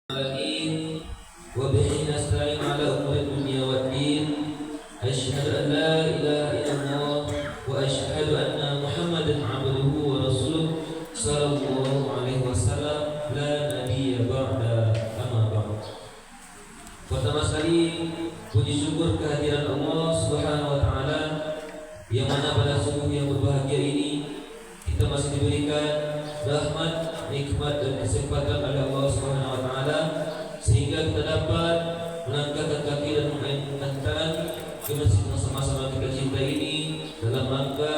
العالمين وبه نستعين على أمور الدنيا والدين أشهد أن لا إله إلا الله وأشهد أن محمدا عبده ورسوله صلى الله عليه وسلم لا نبي بعد أما بعد. Pertama sekali puji syukur kehadiran Allah Subhanahu wa taala yang mana pada subuh yang berbahagia ini kita masih diberikan rahmat, nikmat dan kesempatan oleh Allah Subhanahu wa taala sehingga kita dapat melangkahkan kaki dan mengayunkan tangan ke masjid yang sama-sama kita cinta ini dalam rangka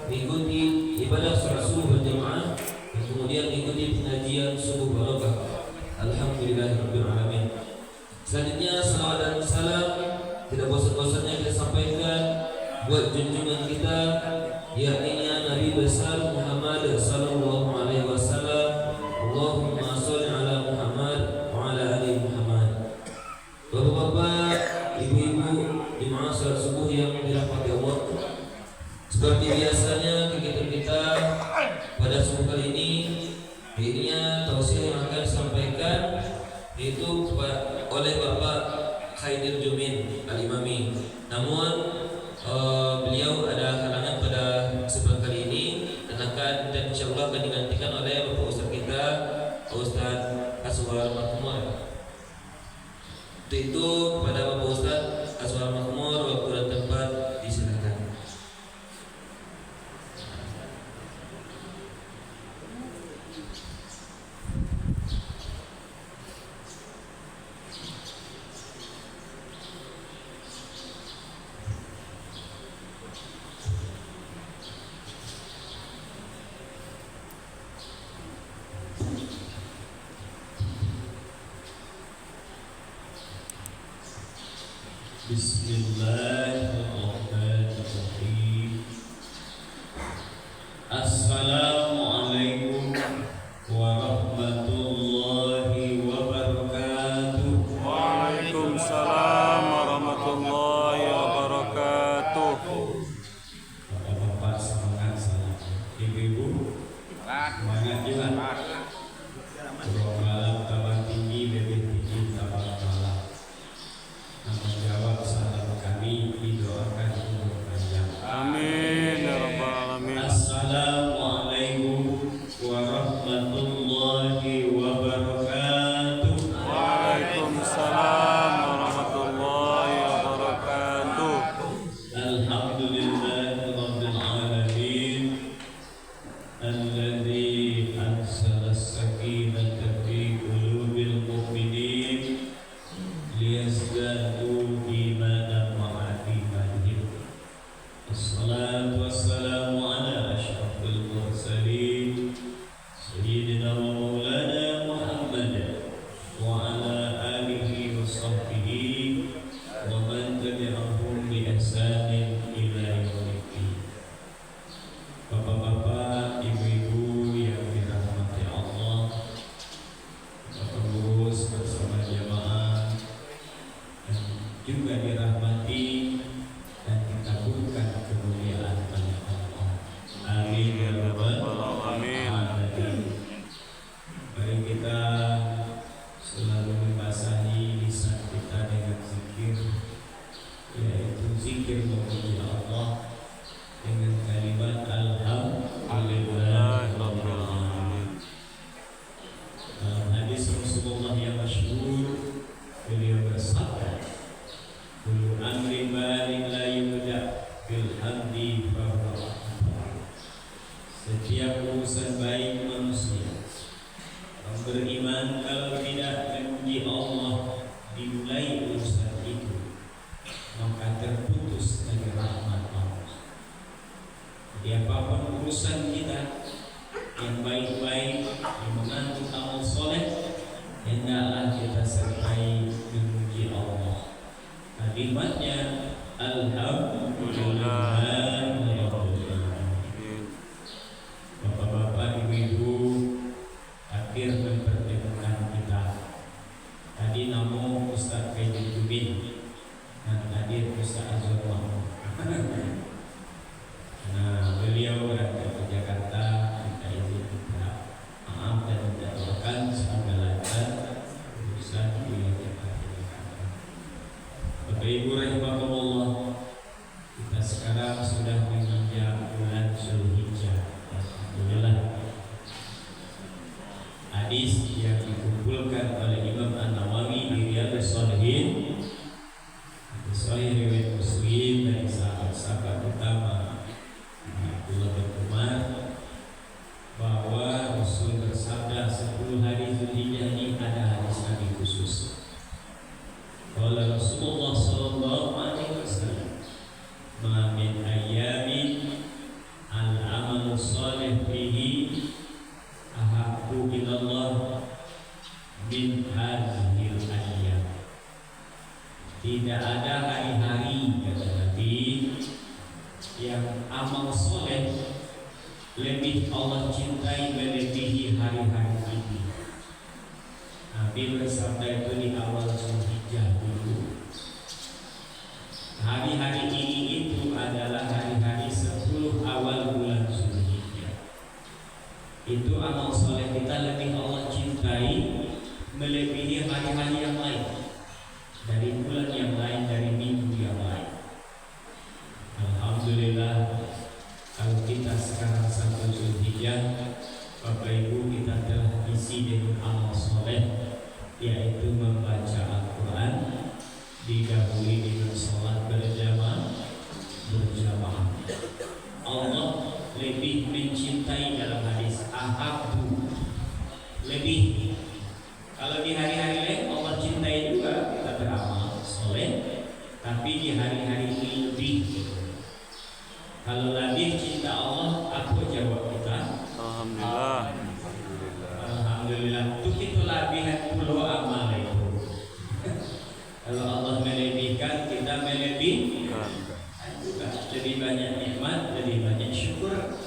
mengikuti ibadah salat subuh berjamaah dan kemudian mengikuti pengajian subuh barokah. Alhamdulillahirabbil alamin. Selanjutnya salawat dan salam tidak bosan-bosannya kita sampaikan buat junjungan kita yakni Nabi besar Muhammad sallallahu alaihi wasallam. Allahumma shalli ala Muhammad wa ala ali Muhammad. Bapak-bapak, ibu-ibu jemaah salat subuh yang dirahmati Allah, seperti biasanya kegiatan kita pada subuh kali ini tausiah yang akan disampaikan yaitu oleh Bapak Khaidir Jumin Al-Imami. Namun beliau ada halangan pada kesempatan kali ini dan insyaallah akan digantikan oleh Bapak Ustaz kita, Ustaz Aswar Makmur. Untuk itu kepada Bapak Ustaz Aswar Makmur waktu dan tempat disilakan. Bismillahirrahmanirrahim. Assalamualaikum warahmatullahi wabarakatuh. Waalaikumsalam warahmatullahi wabarakatuh. Bapak-bapak semangat salam. Ibu-ibu semangat juga. Turun malam tambah tinggi, lebih tinggi tambah malam. Menjawab salam kami didoakan umur panjang. Amin ya rabbal alamin. Assalamualaikum warahmatullahi wabarakatuh. Waalaikumsalam warahmatullahi wabarakatuh. Alhamdulillahirabbil alamin. Alladzi anzala as-sakinata fi qulubil mu'minin liyazdadu imanan ma'a imanihim. Assalatu wassalamu ala asyrafil mursalin sayyidina wa maulana Muhammad wa ala alihi wa sahbihi wa man tabi'ahum bi ihsanin ila yaumiddin. Bapak-bapak, ibu-ibu yang dirahmati Allah, Bapak Pengurus bersama jamaah dan juga dirahmati dan dikabulkan kemuliaan oleh Allah. Amin ya rabbal alamin. Mari kita selalu membasahi lisan kita dengan zikir, yaitu zikir memuji Allah dengan kalimat alhamdulillah rabbil alamin. Dalam hadis Rasulullah yang masyhur, beliau bersabda, kullu amrin baligh la yubda bil hamdi fa huwa akbar. Setiap urusan baik manusia, orang beriman kalau tidak memuji Allah dimulai urusan itu, maka terputus dari rahmat Allah. Jadi apapun urusan kita yang baik-baik, yang mengandung amal soleh, hendaklah kita sertai memuji Allah. Kalimatnya alhamdulillah rabbil alamin. Bapak-bapak, ibu-ibu, hadir mempertemukan kita. Tadi namo Ustaz Khaidir Jumin dan hadir Ustaz Azwar Mahmud. Nah, beliau berangkat ke Jakarta, kita izin minta maaf dan menjatuhkan segala dinukilkan oleh Imam An-Nawawi di Riyadhus Shalihin, Sahih riwayat Muslim dari sahabat-sahabat utama Abdullah bin Umar, bahwa Rasul bersabda 10 hari Zulhijjah ini ada hadis Nabi khusus. Qala Rasulullah sallallahu alaihi wasallam, "Ma min ayyamin al-amalu shalih fihi ahabbu ilallah min hadhil ayyam." Tidak ada hari-hari, kata Nabi, yang amal soleh lebih Allah cintai melebihi hari-hari ini. Nabi bersabda itu di awal Zulhijjah dulu. Hari-hari ini itu adalah hari-hari 10 awal bulan Zulhijjah. Itu amal soleh kita lebih Allah cintai melebihi hari-hari yang lain, dari bulan yang lain, dari minggu yang lain. Alhamdulillah, kalau kita sekarang 1 Zulhijjah, Bapak Ibu, kita telah isi dengan amal soleh, yaitu membaca Al-Quran, didahului dengan sholat berjamaah. Allah lebih mencintai dalam hadis ahabbu, lebih. Kalau di hari-hari lain Allah cintai juga kita beramal soleh, tapi di hari-hari ini lebih. Kalau lebih cinta Allah, apa jawab kita? Alhamdulillah. Alhamdulillah. Itu kita lebihan puluh amal itu. Kalau Allah melebihkan, kita melebihkan juga. Lebih banyak nikmat, lebih banyak syukur,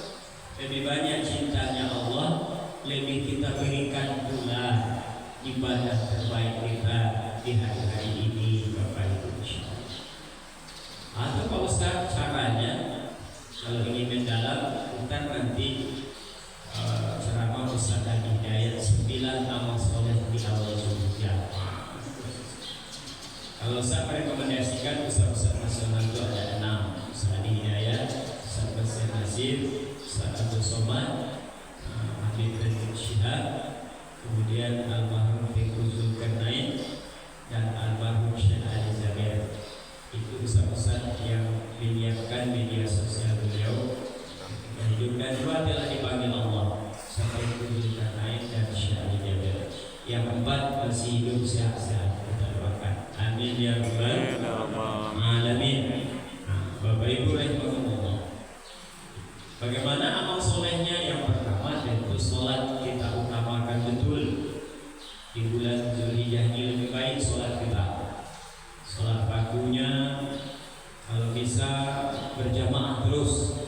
lebih banyak cintanya Allah, lebih kita berikan pula ibadah terbaik kita di hari-hari ini, Bapak Ibu. Atau Pak Ustaz, caranya kalau ingin mendalam, bukan nanti ceramah Ustaz Hidayat 9 amal soleh di awal Zulhijjah. Kalau saya merekomendasikan Ustaz nasional itu ada 6: Ustaz Hidayat, Ustaz Basir Nasir, Ustaz Abdul Somad, Habib Rizik Syihab, kemudian almarhum Fikru Zulkarnain, dan almarhum Syekh Ali Zabir. Itu ustaz-ustaz yang menyiapkan media sosial beliau. Hidup dan dua telah dipanggil Allah, sampai Fikru Zulkarnain dan Syekh Ali Zabir. Yang keempat masih hidup sehat-sehat, kita doakan. Amin ya rabbal alamin. Bapak Ibu rahimahumullah, bagaimana amal solehnya? Yang pertama tentu sholat kita utamakan betul. Di bulan Zulhijjah ini lebih baik sholat kita. Sholat paginya kalau bisa berjamaah terus.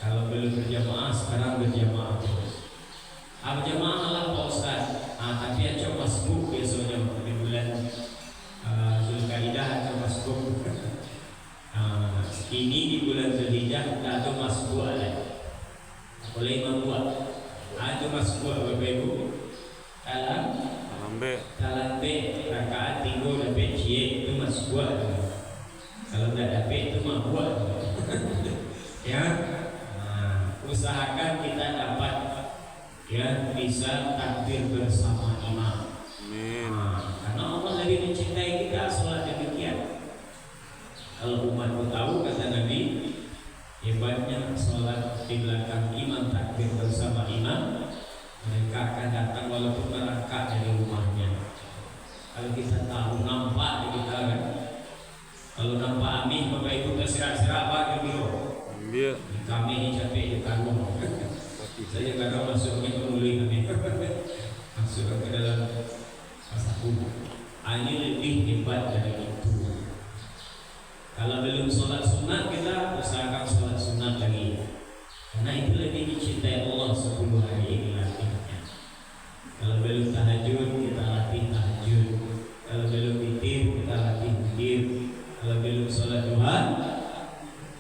Kalau belum berjamaah, sekarang berjamaah terus. Berjamaah lah Pak Ustaz. Tapi aja masbuk biasanya di bulan Zulkaidah aja masbuk. Ini di bulan Zulhijjah tak ada masbuk ada. Boleh membuat. Ada masbuk Bapak Ibu. Talambe rakaat 3 dapat cie, itu masbuk. Kalau tidak dapat itu membuat. Ya. Usahakan kita dapat ya bisa takbir bersama imam. Karena Allah lebih mencintai kita sholat demikian. Kalau umatku tahu, kata Nabi, hebatnya sholat di belakang imam, takbir bersama imam, mereka akan datang walaupun merangkak dari rumahnya. Kalau kita tahu, nampak di kita kan. Kalau nampak amin, Bapak Ibu tersirak-sirak apa ke biro? Kami ini capek di kampung. Saya kadang masuk ke mulai kami masuk ke dalam pasaku. Ini lebih hebat dari itu. Kalau belum sholat sunat, kita usahakan sholat sunat lagi, karena itu lebih dicintai Allah 10 hari ini latihnya. Kalau belum tahajud, kita latih tahajud. Kalau belum witir, kita latih witir. Kalau belum sholat duha,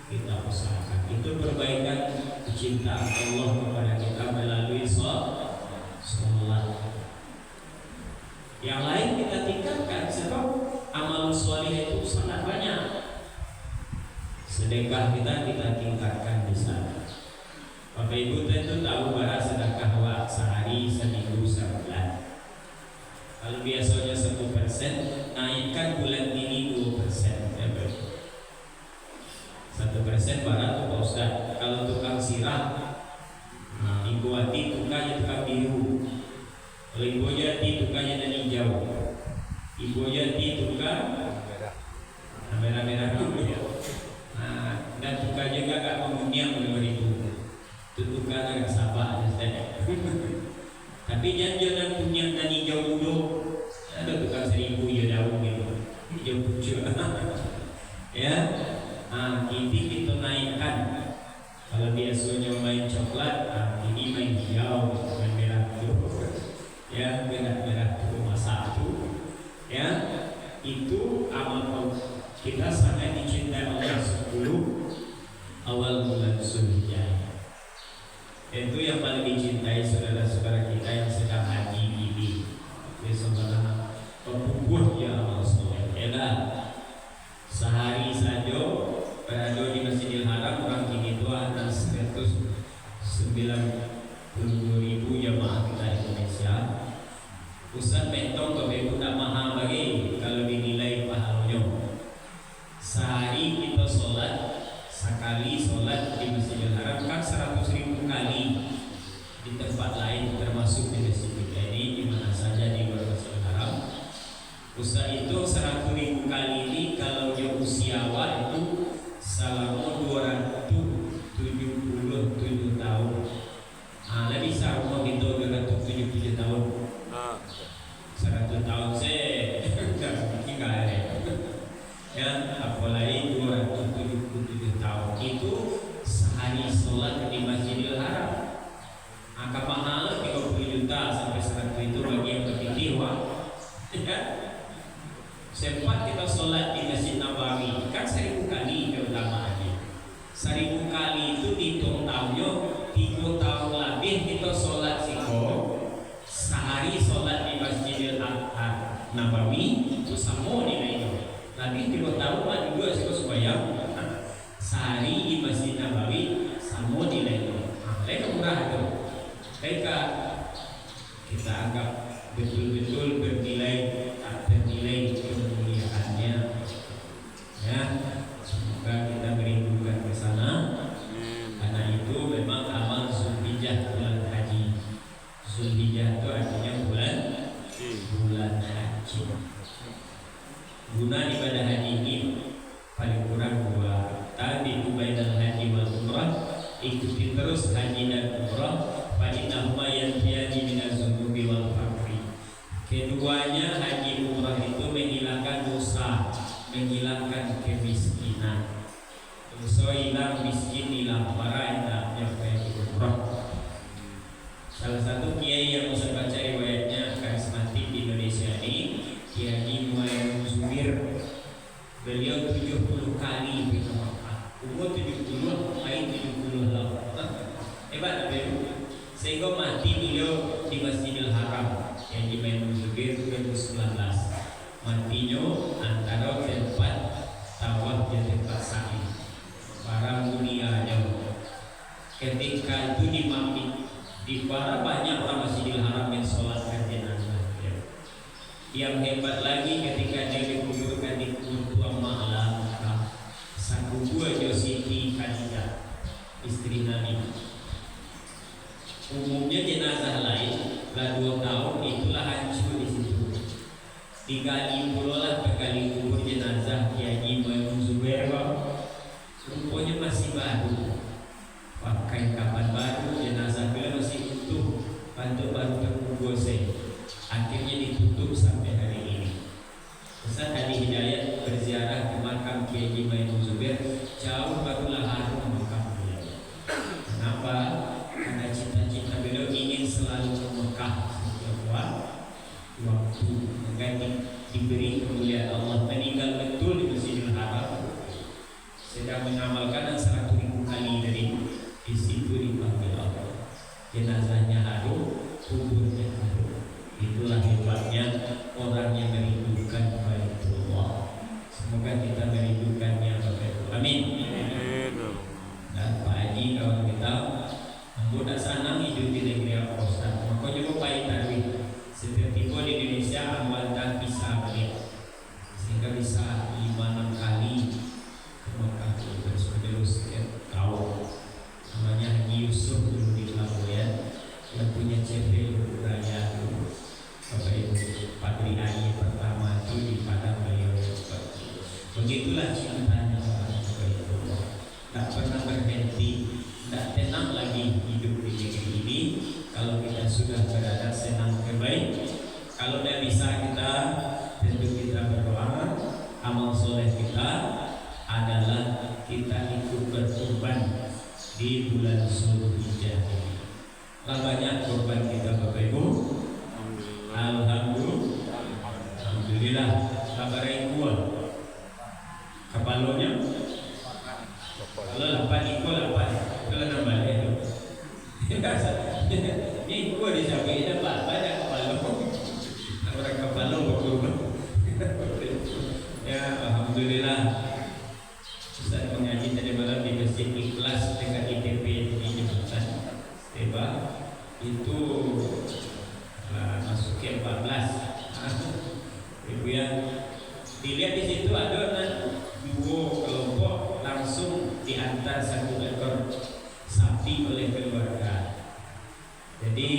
kita usahakan. Itu perbaikan kecintaan Allah kepada kita melalui sholat. Yang lain kita tingkatkan, sebab amal soleh itu sangat banyak. Sedekah kita tingkatkan di sana. Bapak Ibu tentu tahu bahwa sedekah sehari, seminggu, sebulan Kalau biasanya 1%, naikkan bulan ini 2%. 1% barang tuh Pak Ustaz. Kalau tukang sirah, Ibu Wati tukangnya tukang biru. Kalau Ibu Yati tukangnya dan hijau. Ibu Yati tukang merah-merah dulu ya. Dan tukang juga gak mengunyah 5.000. Itu tukang agak sabar Ustaz. Tapi jangan punya dan hijau dulu. Ada tukang 1.000 ya daun gitu. Hijau pucuk. Ya. Ini kita naikkan. Kalau biasanya main coklat, ini main hijau, main merah dulu. Ya, merah itu masa itu. Ya, itu amal kita sangat dicintai Allah 10 awal bulan Zulhijjah. Itu yang paling dicintai saudara-saudara kita yang sedang haji ini. Sebenarnya pembubuh ya Allah SWT. Sehari saja berada di Masjidil Haram orang kini itu ada 192.000 jamaah kita Indonesia. Ustaz mentong kebeku tak mahal bagi kalau dinilai pahalanya. Sehari kita sholat, sekali sholat di Masjidil Haram kan 100.000 kali di tempat lain termasuk di masjid kita ini di mana saja di luar Masjidil Haram. Ustaz itu 100.000 kali ini kalau dia usiawa itu selama 277 tahun. Lebih sama kita 277 tahun. 100 tahun saya tinggal ya, apalagi 277 tahun itu sehari sholat di Masjidil Haram. Angka mahal 30 juta sampai 100 itu bagi yang berpikir ya. Sempat kita sholat di Masjid Nabawi kan 1.000 kali keutamaannya. 1.000 kali itu dihitung tahunnya 3 tahun lebih kita sholat sehari sholat di Masjidil Nabawi itu sama nilainya. Lebih 3 tahun lah juga supaya sehari di Masjid Nabawi sama nilainya. Mereka murah itu. Mereka kita anggap betul-betul bernilai kemuliaannya ya. Semoga kita merindukan ke sana. Karena itu memang amal Zulhijjah bulan haji. Zulhijjah itu artinya bulan haji. Guna ibadah haji ini paling kurang 2. Tadi bainal haji wal umrah, ikuti terus haji dan umrah. Fa innahuma yanfiyani minaz dzunubi wal faqri. Keduanya haji umrah itu menghilangkan dosa, menghilangkan kemiskinan. Dosa hilang, miskin hilang, para endahnya haji umrah. Salah satu kiai yang saya baca riwayatnya karismatik di Indonesia ini, Kiai Muhammad Zubir. Beliau 70 kali ke Mekah. Umur 70, lain 70 hebat beliau. Sehingga mati beliau di Masjidil Haram. Kiai Muhammad Zubir 2019. Matinya antara tempat tawaf dan tempat sa'i. Para mulianya. Ketika itu di para banyak orang Masjidil Haram yang sholatkan jenazah. Yang hebat lagi ketika dia dikuburkan di kubur Tuan Ma'ala sang kubur Siti Khadijah istri Nabi. Umumnya jenazah lain lah 2 tahun itulah hancur di situ. Digali pula lah berkali kubur jenazah Kiai Muhammad Zubair. Rupanya masih baru, pakai kapan baru, jenazah beliau masih utuh, bantu baru terkubur saya. Akhirnya ditutup sampai hari ini. Ustaz Hadi Hidayat berziarah ke makam Kiai Muhammad Zubair, jauh barulah harum makam beliau. Kenapa? Karena cita-cita beliau ingin selalu ke Mekah setiap waktu. Maka diberi kemuliaan Allah, meninggal betul di Masjidil Haram, sedang mengamalkan 100.000 kali dari di situ dipanggil Allah. Jenazahnya harum, kuburnya harum. Itulah hebatnya orang yang merindukan Baitullah. Semoga kita merindukannya Bapak. Amin. Dan Pak Haji kawan kita, mudah senang hidup di negeri Al-Qastan. Makanya Pak Haji seperti di Indonesia Kalau tidak bisa kita tentu kita berdoa. Amal soleh kita adalah kita ikut berkurban di bulan Zulhijjah ini. Banyak korban kita Bapak Ibu. Alhamdulillah. Kabar ikut kapalonya. Kalau 8 ikut 8. Kalau nambah itu. Ini ikut disampaikan dapat banyak kapalo. Orang kapalo berkurban. Ya alhamdulillah. Ustaz mengaji tadi malam di Masjid Ikhlas dengan ITP di Jembatan Teba itu masuk ke 14. Ibu yang dilihat di situ ada dua kelompok langsung diantar satu ekor sapi oleh keluarga. Jadi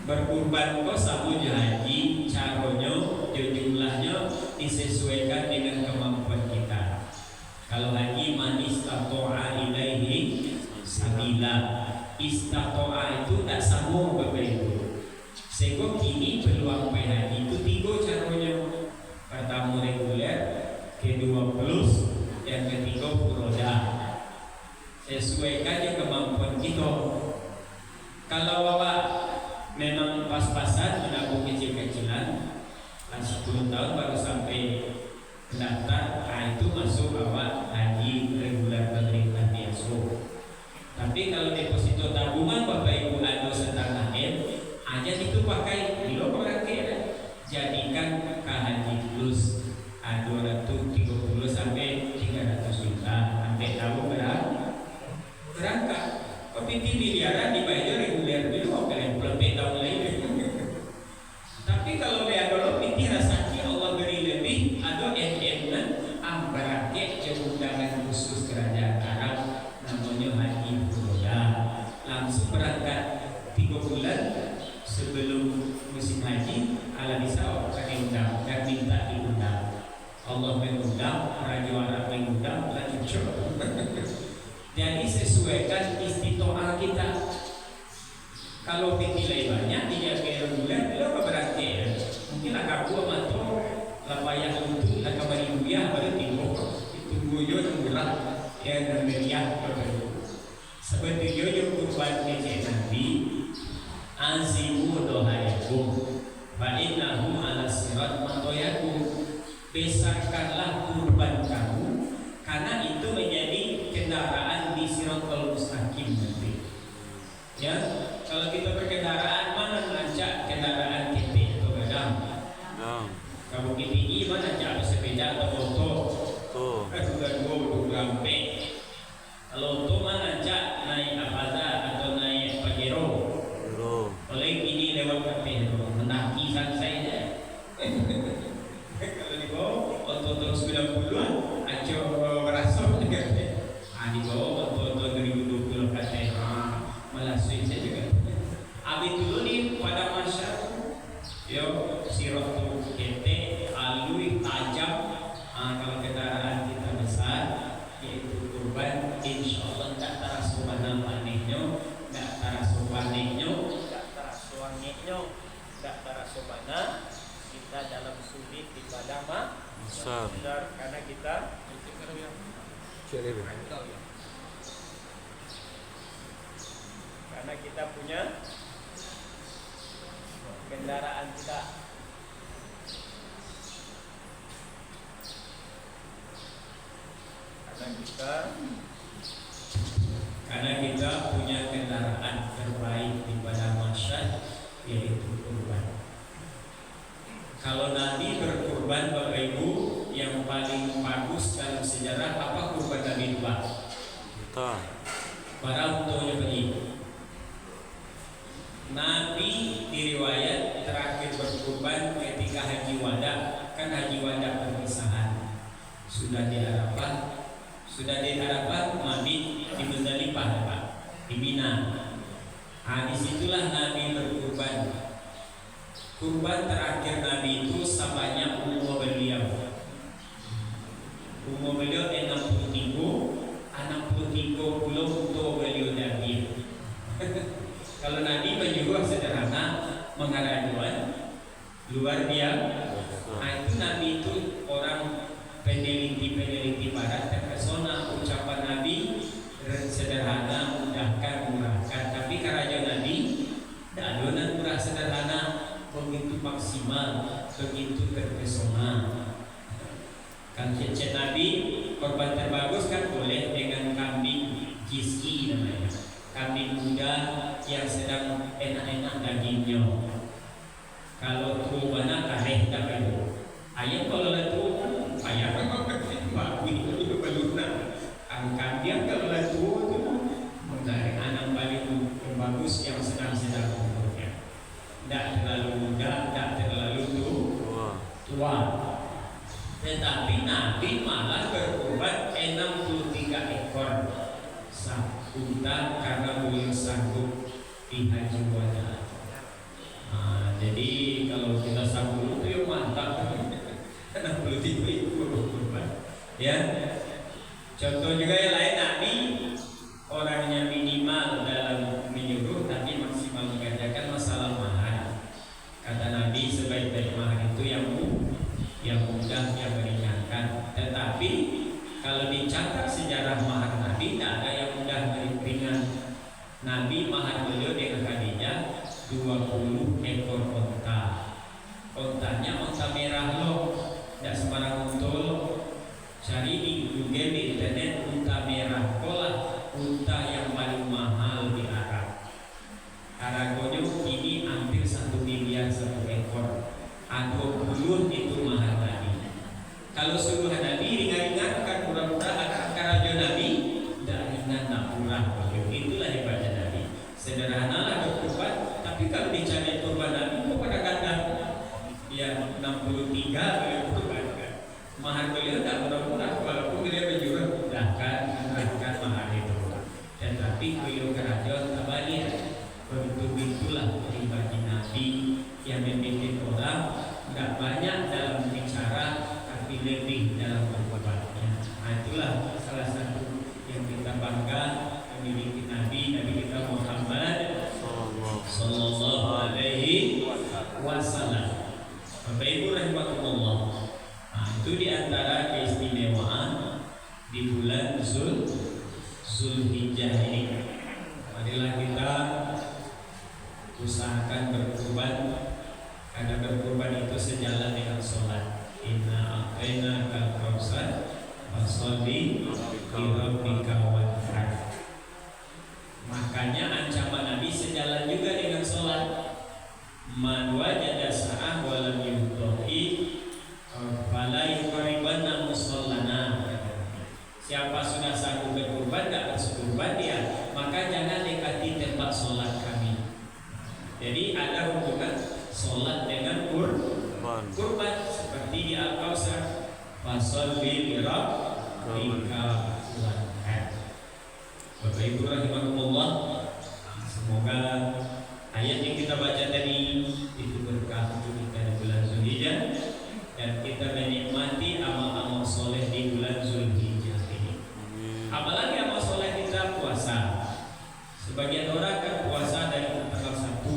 berkurban kok sabunya haji caranya jumlahnya disesuaikan dengan kemampuan kita. Kalau haji man istata'a ilaihi sabila, istata'a itu tak sama Bapak Ibu. Sehingga kini peluang haji itu 3 caranya. Pertama reguler, kedua plus, yang ketiga furoda. Sesuaikan kemampuan kita. Kalau awak memang pas-pasan menabung kecil-kecilan, 10 tahun baru sampai pendaftar, itu masuk awak haji reguler pemerintah biasa. Tapi kalau deposito tabungan Bapak Ibu ada setengah M, aja itu pakai di lo orang kira. Jadikan ke haji plus 230 sampai 300 juta sampai tahu berangkat. Tapi di miliaran dibayar reguler dulu kalian lebih tahun lain. Tapi kalau dia dulu ini rasanya Allah beri lebih, ada MM-nya ambarake undangan khusus kerajaan Arab namanya haji furoda. Langsung berangkat 3 bulan sebelum musim haji, ala bisa orang diundang dan minta diundang. Allah mengundang, Raja Arab mengundang, lagi coba. Jadi sesuaikan istitoah kita. Kalau nilai banyak dia reguler, dia apa berarti ya? Mungkin agak gua mato, lapayah untuk agak beribuya baru timbul. Itu guyon murah yang meriah berbeda. Sebetulnya yang kurban kecil Nabi, azimu dohayakum, fa'innahu ala sirat matoyakum. Besarkanlah kurban kamu, karena itu menjadi kendaraan di Siratal Mustaqim nanti. Ya, kalau kita berkendaraan mana ngajak kendaraan kita atau gadang? Kamu tinggi mana ngajak sepeda atau motor? Dua rampe. Kalau motor mana ngajak naik Avanza atau naik Pajero? Oleh ini lewat kafe, menaki saja. Kalau di bawah tahun 90-an, aco merasa juga. Di bawah tahun 2020 katanya malah sulit saya juga. Abis dulu nih pada masa yo siratu kete alui tajam. Kalau kendaraan kita besar yaitu kurban, insyaallah tak terasa mana panennya, tak terasa panennya, tak terasa wanginya, tak terasa mana kita dalam sulit di padama besar karena kita karena kita punya kendaraan kita. Karena kita punya kendaraan terbaik di pada masyarakat yaitu kurban. Kalau Nabi berkurban Bapak Ibu, yang paling bagus dalam sejarah apa kurban Nabi itu? Para untuknya begini. Nabi diriwayat terakhir berkurban ketika haji wada, kan haji wada perpisahan. Sudah di Arafah, Nabi di Muzdalifah, Pak, di Mina. Disitulah Nabi berkurban. Kurban terakhir Nabi itu samanya umur beliau. Umur beliau 63 belum untuk beliau Nabi. Kalau Nabi menyuruh sederhana mengarajuan luar biasa. Nah, itu Nabi itu orang peneliti barat terpesona ucapan Nabi sederhana, mudahkan, murahkan. Tapi karena Nabi adonan murah sederhana begitu maksimal, begitu terpesona. Kan cecet Nabi korban terbagus kan boleh dengan kambing jiz'i namanya, kambing muda yang sedang enak-enak dagingnya. Kalau tuana kareh tak perlu. Ayam kalau latu ayam bagus itu beluna. Kambing kalau latu itu dari anak paling bagus yang sedang umurnya. Tidak terlalu muda, tidak terlalu tua. Tetapi Nabi malah berkorban 63 ekor unta karena beliau sanggup di haji wada. Jadi kalau kita sanggup itu mantap. 63 ekor berkorban. Ya. Contoh juga yang lain, Nabi orangnya minimal dalam menyuruh tapi maksimal mengerjakan masalah mahar. Kata Nabi sebaik-baik mahar itu yang mudah, yang meringankan. Tetapi kalau dicatat sejarah mahar Nabi, tidak ada yang mudah meringan. Nabi mahar beliau dengan Khadijah 20 ekor onta. Ontanya onta merah loh, tidak sembarang untul. Cari di Google, di internet, unta merah kolah, unta yang paling mahal di Arab. Harganya kini hampir 1 miliar 1 ekor. 20 itu mahal Nabi. Kalau suruh Nabi ringan-ringan kan murah-murah, ada karajo Nabi tidak ringan, tak murah. Itulah hebatnya Nabi. Sederhana berkorban, tapi kalau dicari korban Nabi kok pada kata ya 63 beliau korbankan. Mahar beliau tak murah-murah, walaupun beliau menjual mudahkan mahar itu. Tetapi beliau karajo tak banyak. Begitu-begitulah pribadi Nabi yang memimpin orang, tidak banyak dalam bicara tapi lebih dalam berkorbannya. Itulah salah satu yang kita bangga memiliki Nabi kita Muhammad Sallallahu Alaihi Wasallam. Bapak Ibu rahimakumullah. Itu diantara keistimewaan di bulan Zulhijjah ini. Marilah kita usahakan berkorban, karena berkorban itu sejalan dengan sholat. Inna a'tainakal kautsar fasholli li rabbika wanhar. Makanya ancaman Nabi sejalan juga dengan sholat. Man wajada sa'ah wa lam yudhi fala yuqribanna musallana. Siapa sudah sanggup berkorban, tidak berkorban dia, maka jangan dekati tempat sholat kami. Jadi ada hubungan sholat dengan kurban seperti di Al-Kautsar. Fasholli li rabbika wanhar. Bapak Ibu rahimakumullah, semoga ayat yang kita baca tadi itu berkah untuk kita di bulan Zulhijjah dan kita menikmati amal-amal soleh di bulan Zulhijjah ini. Apalagi amal soleh kita puasa. Sebagian orang kan puasa dari tanggal 1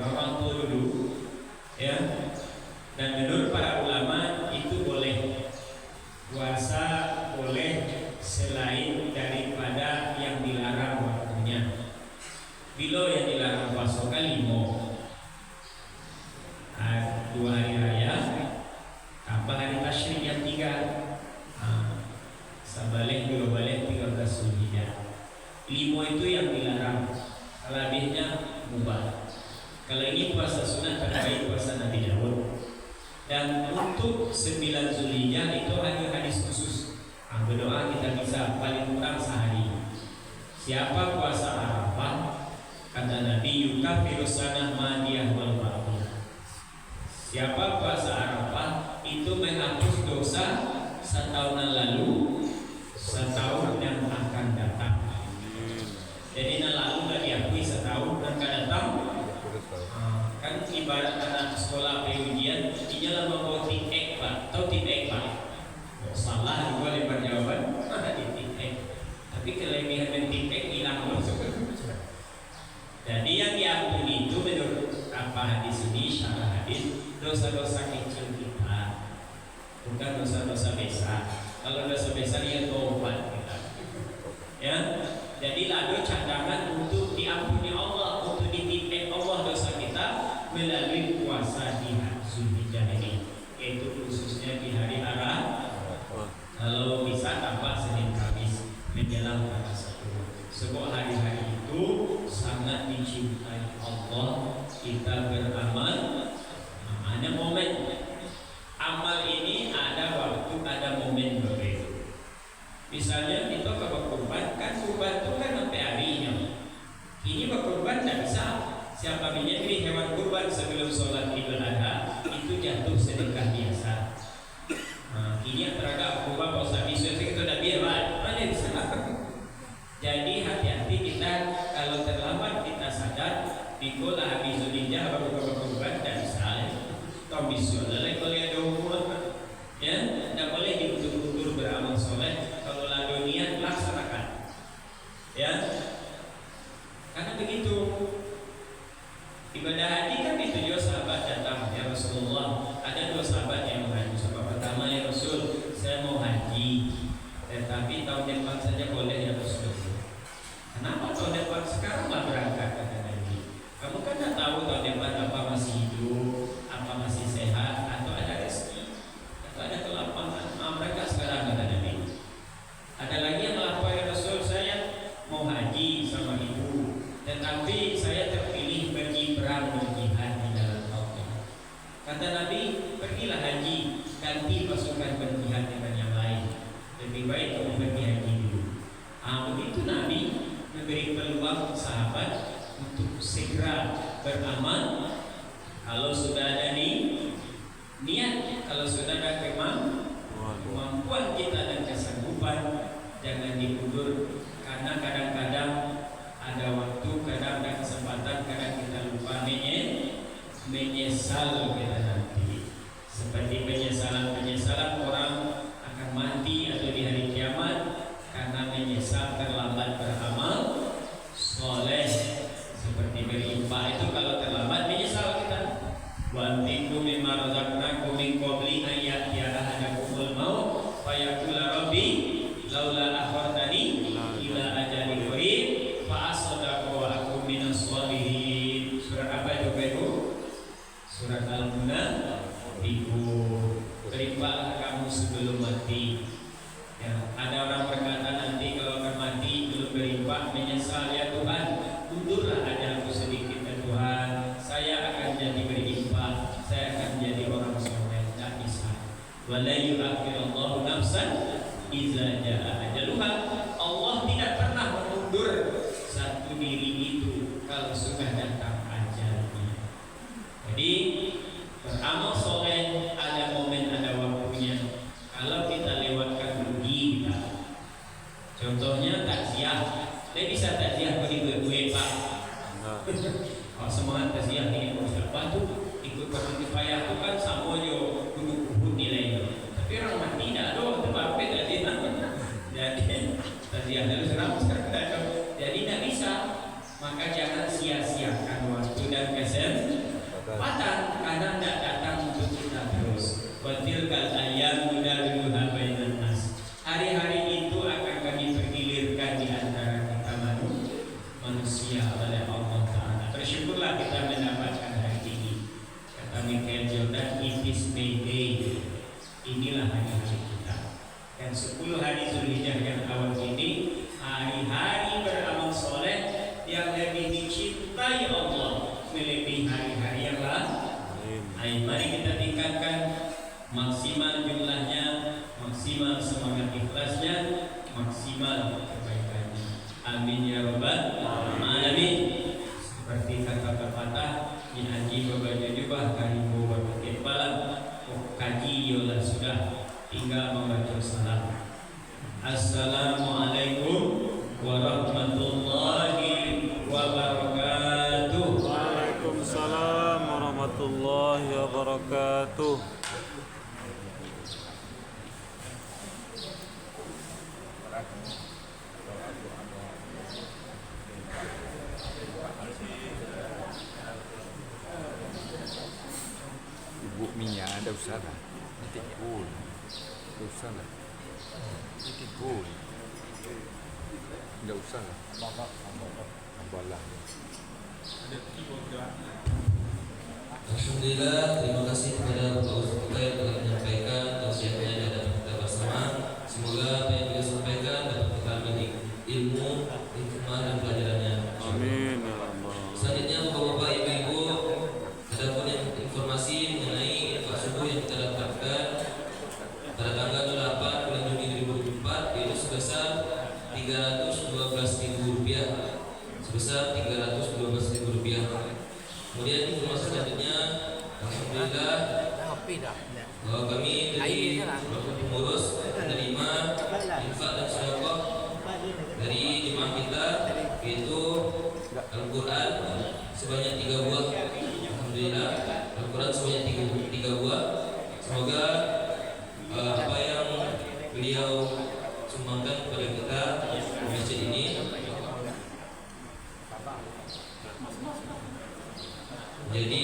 orang tua dulu, ya. Dan menurut para ulama itu boleh puasa, boleh selain daripada yang dilarang waktunya. Bila yang dilarang puasa kan 2 hari raya, tambah hari tasyrik yang 3. Sabalik 2 balik 13 Zulhijjah. 5 itu yang dilarang, lebihnya mubah. Kalau ini puasa sunat terbaik puasa Nabi Daud. Dan untuk 9 Zulhijjah itu ada hadis khusus. Berdoa kita bisa paling kurang sehari. Siapa puasa Arafah, kata Nabi, yukaffiru sanah madiyah wal baqiyah. Siapa puasa Arafah itu menghapus dosa setahunan lalu, setahun yang akan datang. Jadi yang lalu tidak diakui setahun dan akan datang. Kan ibarat anak sekolah ujian, dia lah membawa tim X Pak, atau tim X Pak. Salah juga lebar jawaban, ada di tim X. Tapi kelebihan dari tim X hilang langsung. Jadi yang diampuni itu menurut apa hadis ini, syarah hadis hadis dosa-dosa kecil kita, bukan dosa-dosa besar. Kalau dosa besar ya tobat kita. Ya, jadi lalu cadangan untuk diampuni Allah, untuk dititip Allah dosa kita melalui puasa di Zulhijjah ini, yaitu khususnya di hari Arafah. Kalau bisa tambah Senin Kamis menjelang tanggal 1. Sebuah hari-hari itu sangat dicintai Allah. Kita beramal, ada momen amal ini, ada waktu, ada momen berbeda. Misalnya kita ke berkurban, kan kurban itu kan sampai harinya. Ini berkurban tidak bisa. Siapa menyembelih hewan kurban sebelum sholat Idul Adha itu jatuh sedekah biasa. Nah, ini yang terhadap kurban puasa biasa itu tidak biasa, mana bisa. Jadi hati-hati kita, kalau terlambat kita sadar, dikolah habis Zulhijjah baru berkurban tidak bisa. Kau bisa lelai kalau ada umur, ya, tidak boleh diundur-undur beramal soleh. Kalau lalu niat laksanakan, ya, karena begitu. Ibadah haji kan dituju sahabat datang, ya Rasulullah. Ada 2 sahabat yang mau haji. Sahabat pertama, ya Rasul, saya mau haji, tetapi tahun depan saja boleh ya Rasul. Kenapa tahun depan? Sekarang lah berangkat, kata Nabi. Kamu kan tidak tahu tahun depan apa masih hidup, apa masih sehat, atau ada rezeki, atau ada kelapangan. Mereka sekarang, kata Nabi. Ada lagi yang melapor, ya Rasul, saya mau haji sama ibu, tetapi saya terpilih pergi perang berjihad di dalam Allah. Kata Nabi, pergilah haji, ganti pasukan berjihad dengan yang lain. Lebih baik kamu pergi haji dulu. Begitu Nabi memberi peluang sahabat untuk segera beramal. Kalau sudah ada niat, kalau sudah ada kemampuan kita dan kesanggupan, jangan diundur. Karena kadang-kadang ada waktu, kadang ada kesempatan, kadang kita lupa menyesal kita nanti. Seperti penyesalan orang akan mati atau di hari kiamat karena menyesal terlambat beramal soleh. Seperti berinfak itu kalau terlambat menyesal kita. Wa antikum mimma razaqnakum min qabli an ya'tiya ahadakumul maut fayaqula rabbi laula akhartani ila ajalin qarib fa asaddaqa wa akum minas sholihin. Surat apa itu Ibu? Surat Al-Munafiqun. Berimpaklah kamu sebelum mati. Ya, ada orang berkata nanti kalau akan mati belum berimpak menyesal, ya Tuhan, undurlah ajalku sedikit ya Tuhan. Saya akan jadi berimpak, saya akan jadi orang soleh. Tidak bisa. Wala yu'akhirullahu nafsan iza jaa ajaluha. Allah tidak pernah mengundur satu diri itu kalau sudah datang ajalnya. Jadi beramal soleh ada momen, ada waktunya. Kalau kita lewatkan rugi kita. Contohnya takziah. Saya bisa takziah beri gue Pak. Oh, semangat takziah ini Ustaz Batu ikut berhenti payah itu kan sama jo gunung nilainya. Tapi orang mati tidak ada tempat tadi. Jadi takziah harus ramai sekarang. Jadi tidak bisa. Maka jangan sia-siakan waktu dan kesempatan karena tidak datang untuk kita terus. Watilkal ayyam nudawiluha bainan nas. Hari-hari itu akan kami pergilirkan di antara kita manusia oleh Allah Ta'ala. Bersyukurlah kita mendapatkan hari ini. Kata Michael Jordan, it is Mayday. Inilah hari-hari kita. Dan 10 hari Zulhijjah yang awal ini hari-hari beramal soleh yang lebih dicintai Allah melebihi hari-hari yang lain. Mari kita tingkatkan maksimal jumlahnya, maksimal semangat ikhlasnya, maksimal kebaikannya. Amin ya rabbal alamin. Seperti kata pepatah, di haji berbaju jubah, karibu berpakai balang. Kaji yola sudah, tinggal membaca salam. Assalamualaikum warahmatullahi wabarakatuh. Waalaikumsalam warahmatullahi wabarakatuh. Bukminya ada usaha. Titik pun. Ada usaha. Titik pun. Ada usaha. Abalah. Alhamdulillah, terima kasih kepada Bapak Ustaz kita yang telah menyampaikan tausiahnya di hadapan kita bersama. Semoga apa yang beliau sampaikan dapat kita ambil ilmu, hikmah dan pelajarannya. Amin ya Allah. Selanjutnya Bapak-bapak, Ibu-ibu, ada pun informasi mengenai infak subuh yang kita dapatkan pada tanggal 8 bulan Juni 2024 yaitu sebesar Rp312.000. Sebesar Rp312.000. Kemudian informasi selanjutnya, alhamdulillah bahwa kami dari pengurus menerima infak dan sedekah dari jemaah kita, yaitu Al-Quran sebanyak 3 buah. Alhamdulillah, Al-Quran sebanyak 3 buah. Semoga apa yang beliau sumbangkan kepada kita di masjid ini jadi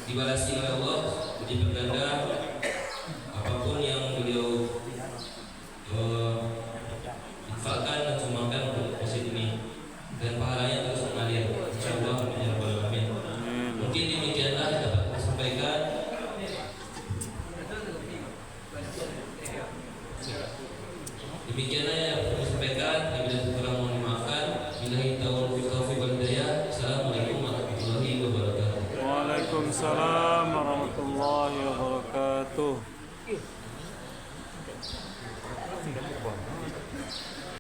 dibalasi oleh Allah, jadi berganda apapun yang beliau infakkan dan sumbangkan untuk masjid ini, dan pahalanya terus mengalir insyaallah ya rabbal alamin. Mungkin demikianlah yang dapat saya sampaikan. Demikianlah yang dapat saya sampaikan. Bila kurang mohon dimaafkan. Billahi taufiq wal hidayah. Assalamualaikum warahmatullahi wabarakatuh. Waalaikumsalam warahmatullahi wabarakatuh.